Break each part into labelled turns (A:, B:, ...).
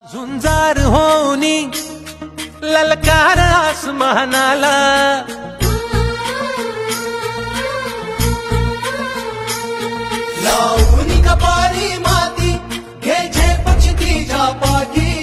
A: झुंजार होनी ललकार आसमानाला, लावणी कपारी माती घे झेपची तिच्या पाठी।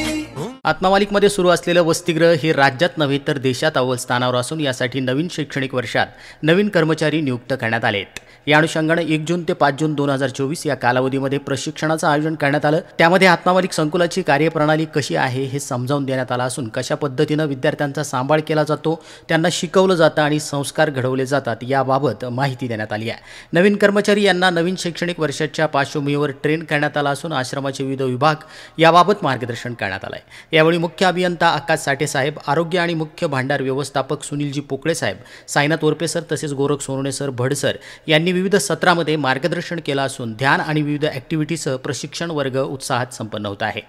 B: आत्मामालिकमध्ये सुरू असलेलं वसतिगृह हे राज्यात नव्हे तर देशात अव्वल स्थानावर असून यासाठी नवीन शैक्षणिक वर्षात नवीन कर्मचारी नियुक्त करण्यात आलेत। या अनुषंगाने 1 जून ते 5 जून 2024 या कालावधीमध्ये प्रशिक्षणाचं आयोजन करण्यात आलं। त्यामध्ये आत्मामालिक संकुलाची कार्यप्रणाली कशी आहे हे समजावून देण्यात आलं असून कशा पद्धतीने विद्यार्थ्यांचा सांभाळ केला जातो, त्यांना शिकवलं जातं आणि संस्कार घडवले जातात याबाबत माहिती देण्यात आली आहे। नवीन कर्मचारी यांना नवीन शैक्षणिक वर्षाच्या पार्श्वभूमीवर ट्रेन करण्यात आलं असून आश्रमाचे विविध विभाग याबाबत मार्गदर्शन करण्यात आलं आहे। यावेळी मुख्य अभियंता आकाश साठे साहेब, आरोग्य आणि मुख्य भांडार व्यवस्थापक सुनीलजी पोकळे साहेब, साईनाथ ओरपे सर तसेच गोरख सोनवणे सर भड सर यांनी विविध सत्रामध्ये मार्गदर्शन केलं असून ध्यान आणि विविध ॲक्टिव्हिटीसह प्रशिक्षण वर्ग उत्साहात संपन्न होत आहे।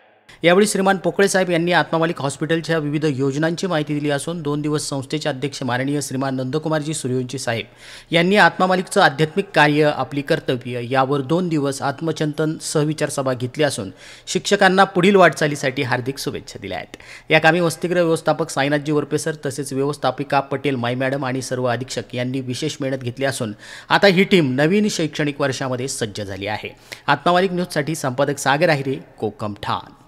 B: यावेळी श्रीमान पोकळे साहेब यांनी आत्मामालिक हॉस्पिटलच्या विविध योजनांची माहिती दिली असून 2 दिवस संस्थेचे अध्यक्ष माननीय श्रीमान नंदकुमारजी सूर्यवंशी साहेब यांनी आत्मामालिकचं आध्यात्मिक कार्य, आपली कर्तव्य यावर 2 दिवस आत्मचिंतन सहविचार सभा घेतली असून शिक्षकांना पुढील वाटचालीसाठी हार्दिक शुभेच्छा दिल्या आहेत। या कामी वसतिगृह व्यवस्थापक साईनाथजी ओरपे सर तसेच व्यवस्थापिका पटेल माई मॅडम आणि सर्व अधीक्षक यांनी विशेष मेहनत घेतली असून आता ही टीम नवीन शैक्षणिक वर्षामध्ये सज्ज झाली आहे। आत्मामालिक न्यूजसाठी संपादक सागर आहिरे, कोकम ठाण।